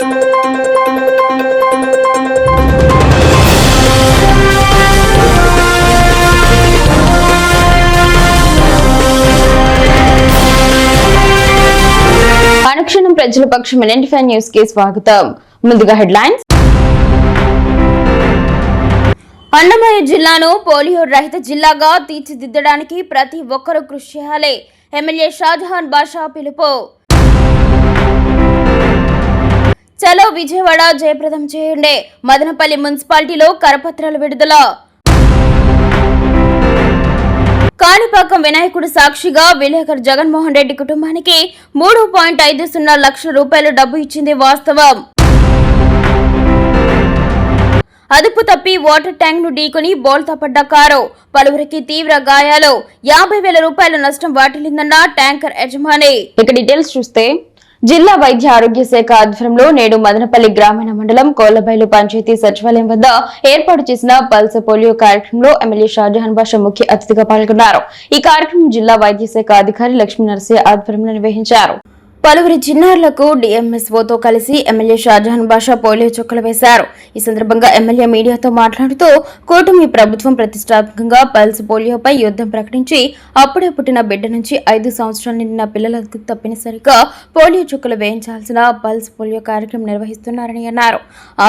అనుక్షణం ప్రజల పక్షం NN news కి స్వాగతం. ముందుగా హెడ్లైన్స్. అన్నమయ్య జిల్లాను పోలియో రహిత జిల్లాగా తీర్చిదిద్దడానికి ప్రతి ఒక్కరూ కృషి చేయాలి. ఎమ్మెల్యే షాజహాన్ బాషా పిలుపు. చలో విజయవాడ జయప్రదం చేయండి. మదనపల్లి మున్సిపాలిటీలో కరపత్రాలు విడుదల. కాణిపాకం వినాయకుడు సాక్షిగా విలేకరు జగన్మోహన్ రెడ్డి కుటుంబానికి 3.50 లక్షల రూపాయలు డబ్బు ఇచ్చింది వాస్తవం. అదుపు తప్పి వాటర్ ట్యాంక్ ను ఢీకొని బోల్తా పడ్డ కారు, పలువురికి తీవ్ర గాయాలు, 50,000 రూపాయల నష్టం వాటిల్లిందన్న ట్యాంకర్ యజమాని. ఇక డీటెయిల్స్ చూస్తే, జిల్లా వైద్య ఆరోగ్య శాఖ ఆధ్వర్యంలో నేడు మదనపల్లి గ్రామీణ మండలం కోళ్లబైలు పంచాయతీ సచివాలయం వద్ద ఏర్పాటు చేసిన పల్స్ పోలియో కార్యక్రమంలో ఎమ్మెల్యే షాజహాన్ బాషా ముఖ్య అతిథిగా పాల్గొన్నారు. ఈ కార్యక్రమం జిల్లా వైద్య శాఖ అధికారి లక్ష్మీ నరసింహ ఆధ్వర్యంలో నిర్వహించారు. పలువురి చిన్నారులకు డిఎంఎస్ఓతో కలిసి ఎమ్మెల్యే షాజహాన్ బాషా పోలియో చుక్కలు వేశారు. ఈ సందర్భంగా ఎమ్మెల్యే మీడియాతో మాట్లాడుతూ, కూటమి ప్రభుత్వం ప్రతిష్టాత్మకంగా పల్స్ పోలియోపై యుద్ధం ప్రకటించి అప్పుడే పుట్టిన బిడ్డ నుంచి 5 సంవత్సరాలు నిండిన పిల్లలకు తప్పనిసరిగా పోలియో చుక్కలు వేయించాల్సిన పల్స్ పోలియో కార్యక్రమం నిర్వహిస్తున్నారని అన్నారు.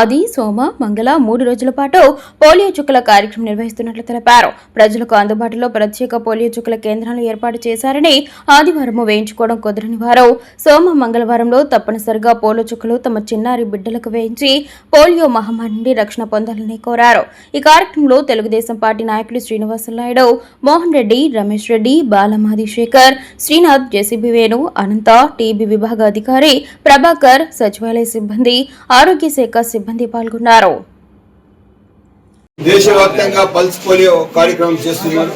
ఆది, సోమ, మంగళ 3 రోజుల పాటు పోలియో చుక్కల కార్యక్రమం నిర్వహిస్తున్నట్లు తెలిపారు. ప్రజలకు అందుబాటులో ప్రత్యేక పోలియో చుక్కల కేంద్రాలు ఏర్పాటు చేశారని, ఆదివారం వేయించుకోవడం కుదరని వారు సోమ, మంగళవారంలో తప్పనిసరిగా పోలియో చుక్కలు తమ చిన్నారి బిడ్డలకు వేయించి పోలియో మహమ్మారి నుండి రక్షణ పొందాలని కోరారు. ఈ కార్యక్రమంలో తెలుగుదేశం పార్టీ నాయకులు శ్రీనివాసనాయుడు, మోహన్ రెడ్డి, రమేష్ రెడ్డి, బాలమాది శేఖర్, శ్రీనాథ్, జేసీబీ వేణు, అనంత, టీబీ విభాగ అధికారి ప్రభాకర్, సచివాలయ సిబ్బంది, ఆరోగ్య శాఖ సిబ్బంది పాల్గొన్నారు. దేశవ్యాప్తంగా పల్స్ పోలియో కార్యక్రమం చేస్తున్నారు.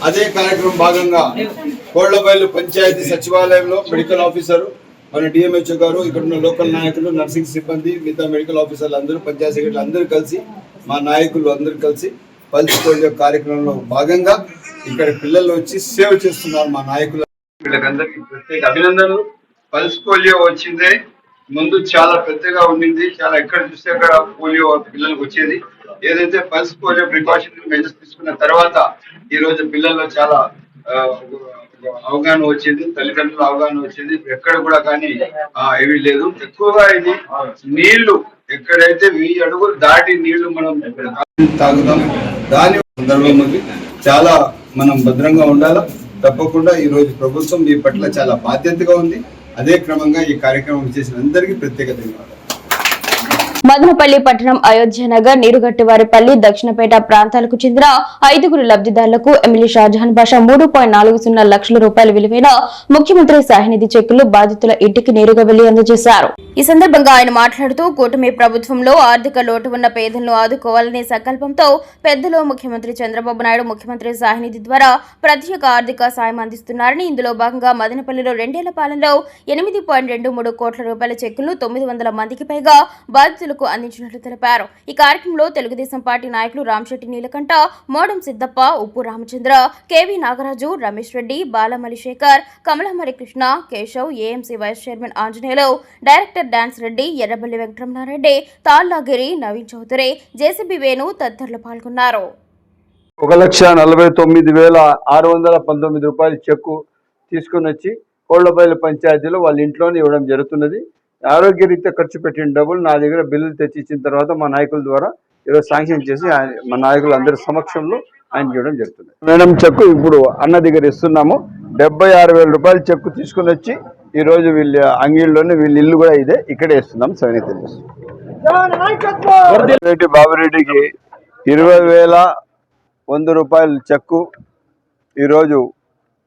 అదే కార్యక్రమం భాగంగా కోళ్లబైలు పంచాయతీ సచివాలయంలో మెడికల్ ఆఫీసరు, మన డిఎంహెచ్ఓ గారు, ఇక్కడ ఉన్న లోకల్ నాయకులు, నర్సింగ్ సిబ్బంది, మిగతా మెడికల్ ఆఫీసర్లు అందరూ, పంచాయతీ సెక్రటరీలు అందరూ కలిసి, మా నాయకులు అందరూ కలిసి పల్స్ పోలియో కార్యక్రమంలో భాగంగా ఇక్కడ పిల్లలు వచ్చి సేవ చేస్తున్నారు. మా నాయకులు వీళ్ళకందరికీ ప్రత్యేక అభినందనలు. పల్స్ పోలియో వచ్చిందే ముందు చాలా పెద్దగా ఉండింది, చాలా ఎక్కడ చూస్తే అక్కడ పోలియో పిల్లలకు వచ్చేది. ఏదైతే పల్స్ పోలియో ప్రికాషన్ మెజర్స్ తీసుకున్న తర్వాత ఈ రోజు పిల్లల్లో చాలా అవగాహన వచ్చింది, తల్లిదండ్రుల అవగాహన వచ్చింది. ఎక్కడ కూడా కానీ ఏమీ లేదు. ఎక్కువగా ఇది నీళ్లు ఎక్కడైతే 1000 అడుగులు దాటి నీళ్లు మనం తాగుతాం. దాని సందర్భంలో చాలా మనం భద్రంగా ఉండాలి. తప్పకుండా ఈ రోజు ప్రభుత్వం మీ పట్ల చాలా బాధ్యతగా ఉంది. అదే క్రమంగా ఈ కార్యక్రమం చేసిన అందరికీ ప్రత్యేక ధన్యవాదాలు. మదనపల్లి పట్టణం, అయోధ్య నగర్, నీరుగట్టివారిపల్లి, దక్షిణపేట ప్రాంతాలకు చెందిన 5గురు లబ్ధిదారులకు ఎమ్మెల్యే షాజహాన్ బాషా 3.40 లక్షల రూపాయల విలువైన ముఖ్యమంత్రి సహాయనిధి చెక్కులు బాధితుల ఇంటికి నేరుగా వెళ్లి అందజేశారు. ఈ సందర్భంగా ఆయన మాట్లాడుతూ, కూటమి ప్రభుత్వంలో ఆర్థిక లోటు ఉన్న పేదలను ఆదుకోవాలనే సంకల్పంతో పెద్దలు ముఖ్యమంత్రి చంద్రబాబు నాయుడు ముఖ్యమంత్రి సహాయనిధి ద్వారా ప్రత్యేక ఆర్థిక సాయం అందిస్తున్నారని, ఇందులో భాగంగా మదనపల్లిలో 2 ఏళ్ల పాలనలో 8.23 కోట్ల రూపాయల చెక్కులు 900 మందికి పైగా బాధితులకు అందించినట్లు తెలిపారు. ఈ కార్యక్రమంలో తెలుగుదేశం పార్టీ నాయకులు Ramasetti Neelakantha, Modam Siddappa, Uppu Ramachandra, KV Nagaraju, Ramesh Reddy, Balamali Shekar, Kamalamari Krishna, Keshav, AMC vice chairman Anjaneyulu, director డాన్స్ రెడ్డి, ఎర్రబల్లి వెంకటరమణారెడ్డి, తాళ్లాగిరి, నవీన్ చౌదరి, జేసీబీ వేణు తదితరులు పాల్గొన్నారు. 1,49,619 రూపాయల చెక్కు తీసుకుని వచ్చి కోళ్లబైలు పంచాయతీలో వాళ్ళ ఇంట్లోనే ఇవ్వడం జరుగుతున్నది. ఆరోగ్య రీత్యా ఖర్చు పెట్టిన డబ్బులు నా దగ్గర బిల్లులు తెచ్చి ఇచ్చిన తర్వాత మా నాయకుల ద్వారా ఈరోజు శాంక్షన్ చేసి మా నాయకులు అందరి సమక్షంలో ఆయన చేయడం జరుగుతుంది. మేడం చెక్కు ఇప్పుడు అన్న దగ్గర ఇస్తున్నాము. 76,000 రూపాయల చెక్కు తీసుకుని వచ్చి ఈరోజు వీళ్ళ అంగిళ్ళలోనే వీళ్ళ ఇల్లు కూడా ఇదే, ఇక్కడే ఇస్తున్నాం. రెడ్డి బాబురెడ్డికి 20,100 రూపాయల చెక్కు ఈరోజు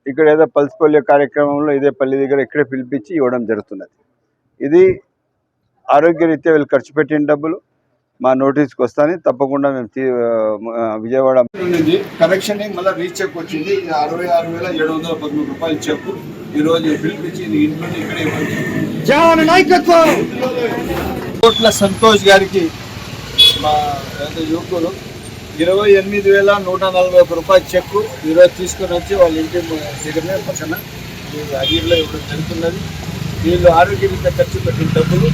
ఇక్కడ ఏదో పల్స్ పోలియో కార్యక్రమంలో ఇదే పల్లి దగ్గర ఇక్కడే పిలిపించి ఇవ్వడం జరుగుతున్నది. ఇది ఆరోగ్య రీత్యా వీళ్ళు ఖర్చు పెట్టిన డబ్బులు మా నోటీస్కి వస్తాను. తప్పకుండా మేము విజయవాడ కరెక్షన్ మళ్ళీ రీచెక్ వచ్చింది. 66,713 రూపాయల చెక్కు ఈరోజు పిలిపించి ఇంట్లోనే ఇక్కడే కోట్ల సంతోష్ గారికి మా యువకులు 28,141 రూపాయల చెక్కు ఈరోజు తీసుకొని వచ్చి వాళ్ళ ఇంటి దగ్గరనే పక్కన అడిగిలో ఇవ్వడం జరుగుతున్నది. వీళ్ళు ఆరోగ్య రీత్యా ఖర్చు పెట్టిన డబ్బులు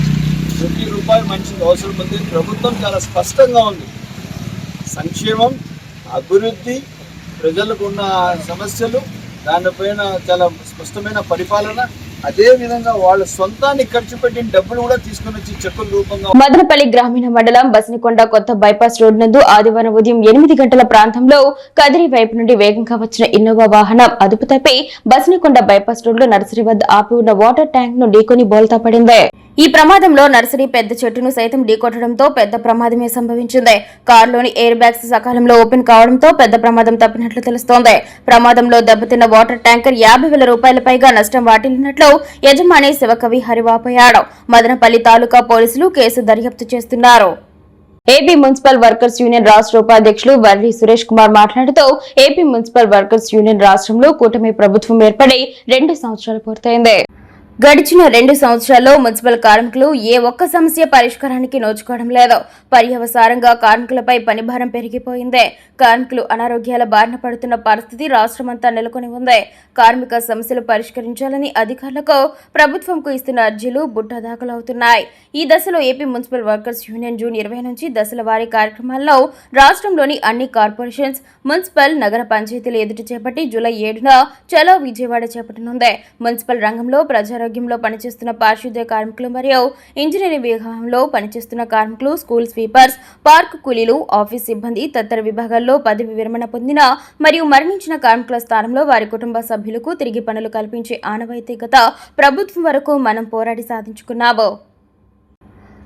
ప్రతి మనిషికి అవసరం ఉంది. ప్రభుత్వం చాలా స్పష్టంగా ఉంది. సంక్షేమం, అభివృద్ధి, ప్రజలకు ఉన్న సమస్యలు, దానిపైన చాలా స్పష్టమైన పరిపాలన. అదే విధంగా వాళ్ళ సొంతాన్ని ఖర్చు పెట్టిన డబ్బులు కూడా తీసుకుని వచ్చి చెక్కుల రూపంగా. మదనపల్లి గ్రామీణ మండలం బసినికొండ కొత్త బైపాస్ రోడ్ నందు ఆదివారం ఉదయం 8 గంటల ప్రాంతంలో కదిరి వైపు నుండి వేగంగా వచ్చిన ఇన్నోవా వాహనం అదుపు తప్పి బసినికొండ బైపాస్ రోడ్ లో నర్సరీ వద్ద ఆపి ఉన్న వాటర్ ట్యాంక్ ను ఢీకొని బోల్తా పడింది. ఈ ప్రమాదంలో నర్సరీ పెద్ద చెట్టును సైతం ఢీకొట్టడంతో పెద్ద ప్రమాదమే సంభవించింది. కారులోని ఎయిర్ బ్యాగ్స్ సకాలంలో ఓపెన్ కావడంతో పెద్ద ప్రమాదం తప్పినట్లు తెలుస్తోంది. ప్రమాదంలో దెబ్బతిన్న వాటర్ ట్యాంకర్ 50,000 రూపాయల పైగా నష్టం వాటిల్లినట్లు యజమాని శివకవి హరివాపోయాడు. మదనపల్లి తాలూకా పోలీసులు కేసు దర్యాప్తు చేస్తున్నారు. ఏపీ మున్సిపల్ వర్కర్స్ యూనియన్ రాష్ట్ర ఉపాధ్యక్షులు వర్రి సురేష్ కుమార్ మాట్లాడుతూ ఏపీ మున్సిపల్ వర్కర్స్ యూనియన్ రాష్ట్రంలో కూటమి ప్రభుత్వం ఏర్పడి 2 సంవత్సరాలు పూర్తయింది. గడిచిన 2 సంవత్సరాల్లో మున్సిపల్ కార్మికులు ఏ ఒక్క సమస్య పరిష్కారానికి నోచుకోవడం లేదు. పర్యవసానంగా కార్మికులపై పనిభారం పెరిగిపోయింది. కార్మికులు అనారోగ్యాల బారిన పడుతున్న పరిస్థితి రాష్ట్రమంతా నెలకొని ఉంది. కార్మిక సమస్యలు పరిష్కరించాలని అధికారులకు ప్రభుత్వంకు ఇస్తున్న అర్జీలు బుట్ట దాఖలవుతున్నాయి. ఈ దశలో AP municipal workers union June 20 నుంచి దశల వారీ కార్యక్రమాల్లో రాష్ట్రంలోని అన్ని కార్పొరేషన్స్, మున్సిపల్, నగర పంచాయతీలు ఎదుట చేపట్టి జూలై 7న చలో విజయవాడ చేపట్టనుంది. మున్సిపల్ రంగంలో ప్రజారోగ్యంలో పనిచేస్తున్న పారిశుద్ధ్య కార్మికులు మరియు ఇంజనీరింగ్ విభాగంలో పనిచేస్తున్న కార్మికులు, స్కూల్ స్వీపర్స్, పార్క్ కూలీలు, ఆఫీస్ సిబ్బంది తదితర విభాగాల్లో పదవి విరమణ పొందిన మరియు మరణించిన కార్మికుల స్థానంలో వారి కుటుంబ సభ్యులకు తిరిగి పనులు కల్పించే ఆనవాయితీ గత ప్రభుత్వం వరకు మనం పోరాడి సాధించుకున్నాము.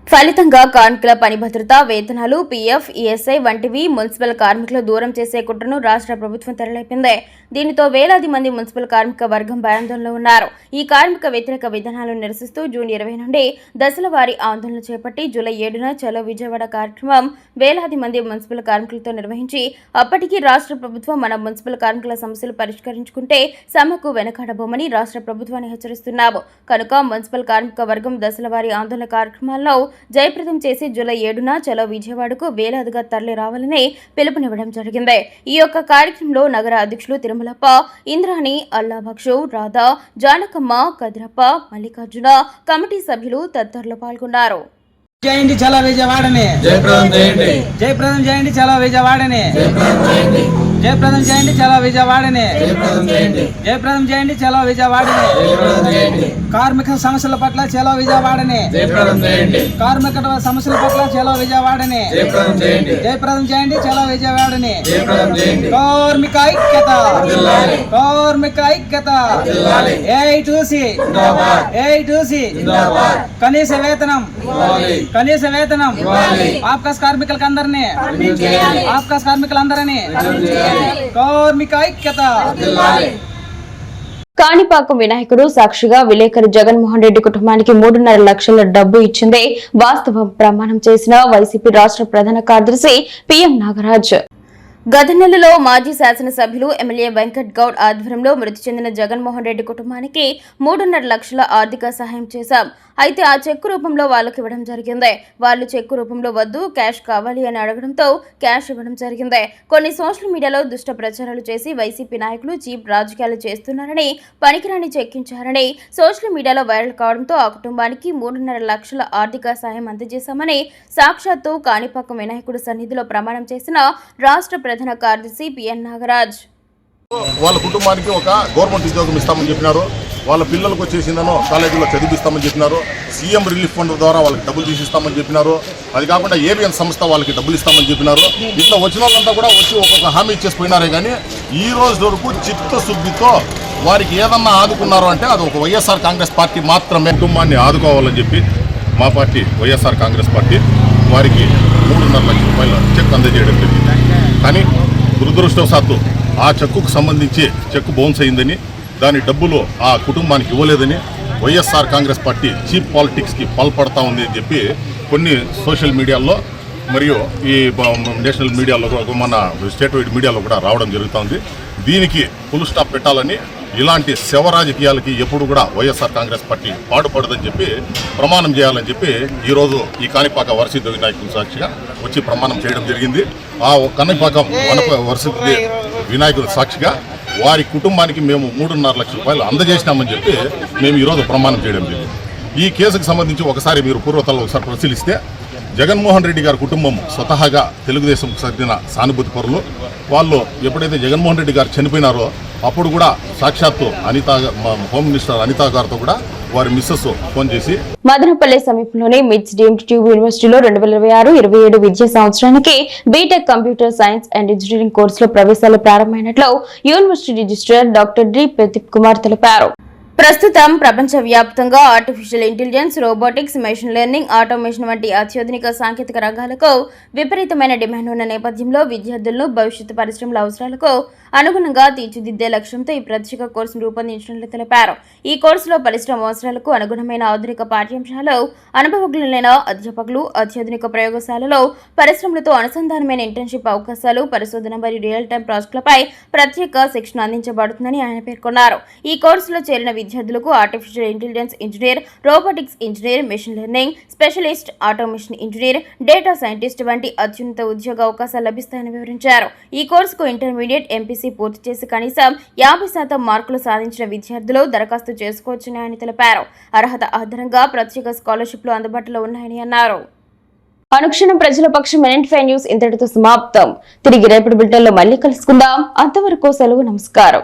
ఫలితంగా కార్మికుల పని భద్రత, వేతనాలు, పీఎఫ్, ఈఎస్ఐ వంటివి మున్సిపల్ కార్మికులు దూరం చేసే కుట్రను రాష్ట్ర ప్రభుత్వం తెరలేపింది. దీనితో వేలాది మంది మున్సిపల్ కార్మిక వర్గం భయాందోళనలో ఉన్నారు. ఈ కార్మిక వ్యతిరేక విధానాలను నిరసిస్తూ జూన్ 20 నుండి దశల వారీ ఆందోళన చేపట్టి జూలై 7న చలో విజయవాడ కార్యక్రమం వేలాది మంది మున్సిపల్ కార్మికులతో నిర్వహించి అప్పటికీ రాష్ట్ర ప్రభుత్వం మన మున్సిపల్ కార్మికుల సమస్యలు పరిష్కరించుకుంటే సమ్మెకు వెనకాడబోమని రాష్ట్ర ప్రభుత్వాన్ని హెచ్చరిస్తున్నాము. కనుక మున్సిపల్ కార్మిక వర్గం దశల వారీ ఆందోళన కార్యక్రమాల్లో జయప్రదం చేసి జూలై 7న చలో విజయవాడకు వేలాదిగా తరలి రావాలని పిలుపునివ్వడం జరిగింది. ఈ యొక్క కార్యక్రమంలో నగర అధ్యక్షులు తిరుమలప్ప, ఇంద్రాణి, అల్లాభక్షు, రాధా, జానకమ్మ, కదిరప్ప, మల్లికార్జున, కమిటీ సభ్యులు తదితరులు పాల్గొన్నారు. చేయండి చలో విజయవాడని, జయప్రదం చేయండి చలో విజయవాడని, జయప్రదం చేయండి చలో విజయవాడని, జయప్రదం చేయండి చలో విజయవాడని, కార్మిక సమస్యల పట్ల చలో విజయవాడని, కార్మిక సమస్యల పట్ల చలో విజయవాడని, జయప్రదం చేయండి చలో విజయవాడని, కార్మిక ఐక్యత, కార్మిక ఐక్యత, A2C, కనీస వేతనం, కనీస వేతనం, ఆప్కాస్ కార్మికులందరినీ, ఆప్కాస్ కార్మికులందరినీ, కార్మిక ఐక్యత. కాణిపాకం వినాయకుడు సాక్షిగా విలేకరి జగన్మోహన్ రెడ్డి కుటుంబానికి 3.5 లక్షల డబ్బు ఇచ్చిందే వాస్తవం ప్రమాణం చేసిన వైసీపీ రాష్ట్ర ప్రధాన కార్యదర్శి పిఎం నాగరాజ్. గత నెలలో మాజీ శాసనసభ్యులు ఎమ్మెల్యే వెంకట్ గౌడ్ ఆధ్వర్యంలో మృతి చెందిన జగన్మోహన్ రెడ్డి కుటుంబానికి 3.5 లక్షల ఆర్థిక సహాయం చేశాం. అయితే ఆ చెక్కు రూపంలో వాళ్ళకి ఇవ్వడం జరిగింది. వాళ్ళు చెక్కు రూపంలో వద్దు, క్యాష్ కావాలి అని అడగడంతో క్యాష్ ఇవ్వడం జరిగింది. కొన్ని సోషల్ మీడియాలో దుష్ట ప్రచారాలు చేసి వైసీపీ నాయకులు చీప్ రాజకీయాలు చేస్తున్నారని, పనికిరాని చెక్కించారని సోషల్ మీడియాలో వైరల్ కావడంతో ఆ కుటుంబానికి 3.5 లక్షల ఆర్థిక సాయం అందజేశామని సాక్షాత్తు కాణిపాకం వినాయకుడు సన్నిధిలో ప్రమాణం చేసిన రాష్ట్ర ప్రధాన కార్యదర్శి పిఎన్ నాగరాజ్. వాళ్ళ కుటుంబానికి ఒక గవర్నమెంట్ ఉద్యోగం ఇస్తామని చెప్పినారు. వాళ్ళ పిల్లలకు వచ్చేసిందనో కాలేజీలో చదివిస్తామని చెప్పినారు. సీఎం రిలీఫ్ ఫండ్ ద్వారా వాళ్ళకి డబ్బులు తీసిస్తామని చెప్పినారు. అది కాకుండా ఏబిఎన్ సంస్థ వాళ్ళకి డబ్బులు ఇస్తామని చెప్పినారు. ఇట్లా వచ్చిన వాళ్ళంతా కూడా వచ్చి ఒక్కొక్క హామీ ఇచ్చేసి పోయినారే కానీ ఈ రోజు వరకు చిత్తశుద్ధితో వారికి ఏదన్నా ఆదుకున్నారు అంటే అది ఒక వైఎస్ఆర్ కాంగ్రెస్ పార్టీ మాత్రమే. కుటుంబాన్ని ఆదుకోవాలని చెప్పి మా పార్టీ వైఎస్ఆర్ కాంగ్రెస్ పార్టీ వారికి 3.5 లక్షల రూపాయల చెక్ అందజేయడం జరిగింది. కానీ దురదృష్టవశాత్తు ఆ చెక్కుకు సంబంధించి చెక్కు బౌన్స్ అయిందని, దాని డబ్బులు ఆ కుటుంబానికి ఇవ్వలేదని వైఎస్ఆర్ కాంగ్రెస్ పార్టీ చీప్ పాలిటిక్స్కి పాల్పడతా ఉంది అని చెప్పి కొన్ని సోషల్ మీడియాలో మరియు ఈ నేషనల్ మీడియాలో, మన స్టేట్ వైడ్ మీడియాలో కూడా రావడం జరుగుతుంది. దీనికి ఫుల్ స్టాప్ పెట్టాలని, ఇలాంటి శవ రాజకీయాలకి ఎప్పుడు కూడా వైఎస్ఆర్ కాంగ్రెస్ పార్టీ పాటుపడదని చెప్పి ప్రమాణం చేయాలని చెప్పి ఈరోజు ఈ కాణిపాక వరసిద్ధ వినాయకుల సాక్షిగా వచ్చి ప్రమాణం చేయడం జరిగింది. ఆ కాణిపాకం వరసిద్ధ వినాయకుల సాక్షిగా వారి కుటుంబానికి మేము 3.5 లక్షల రూపాయలు అందజేసినామని చెప్పి మేము ఈరోజు ప్రమాణం చేయడం జరిగింది. ఈ కేసుకు సంబంధించి ఒకసారి మీరు పూర్వతలు ఒకసారి పరిశీలిస్తే జగన్మోహన్ రెడ్డి గారి కుటుంబం స్వతహాగా తెలుగుదేశం చెందిన సానుభూతి పరులు. వాళ్ళు ఎప్పుడైతే జగన్మోహన్ రెడ్డి గారు చనిపోయినారో అప్పుడు కూడా సాక్షాత్తు హోమ్ మినిస్టర్ అనితా గారితో కూడా వారి మిస్సెస్ ఫోన్ చేసి మదనపల్లి సమీపంలోని మిట్స్ డీమ్డ్ ట్యూబ్ యూనివర్సిటీలో 2026-27 విద్యా సంవత్సరానికి BTech computer science and engineering కోర్సులో ప్రవేశాలు ప్రారంభమైనట్లు university registrar doctor D Pradeep Kumar తెలిపారు. ప్రస్తుతం ప్రపంచవ్యాప్తంగా artificial intelligence, robotics, machine learning, automation వంటి అత్యాధునిక సాంకేతిక రంగాలకు విపరీతమైన డిమాండ్ ఉన్న నేపథ్యంలో విద్యార్థులను భవిష్యత్తు పరిశ్రమల అవసరాలకు అనుగుణంగా తీర్చిదిద్దే లక్ష్యంతో ఈ ప్రత్యేక కోర్సును రూపొందించినట్లు తెలిపారు. ఈ కోర్సులో పరిశ్రమ అవసరాలకు అనుగుణమైన ఆధునిక పాఠ్యాంశాలు, అనుభవజ్ఞులైన అధ్యాపకులు, అత్యాధునిక ప్రయోగశాలలో పరిశ్రమలతో అనుసంధానమైన ఇంటర్న్షిప్ అవకాశాలు, పరిశోధన మరియు రియల్ టైం ప్రాజెక్టులపై ప్రత్యేక శిక్షణ అందించబడుతుందని ఆయన పేర్కొన్నారు. ఈ కోర్సులో చేరిన విద్యార్థులకు artificial intelligence engineer, robotics engineer, machine learning specialist, automation engineer, data scientist వంటి అత్యున్నత ఉద్యోగ అవకాశాలు లభిస్తాయని వివరించారు. ఈ కోర్సుకు ఇంటర్మీడియట్, ఎంపీసీ పూర్తి చేసి కనీసం 50% మార్కులు సాధించిన విద్యార్థులు దరఖాస్తు చేసుకోవచ్చని ఆయన తెలిపారు. అర్హత ఆధారంగా ప్రత్యేక స్కాలర్షిప్లు అందుబాటులో ఉన్నాయని అన్నారు. అనుక్షణం ప్రజల పక్షం NN5 న్యూస్ ఇంతటితో సమాప్తం. తిరిగి రేపటి బులెటిన్లో మళ్ళీ కలుసుకుందాం. అంతవరకు సెలవు. నమస్కారం.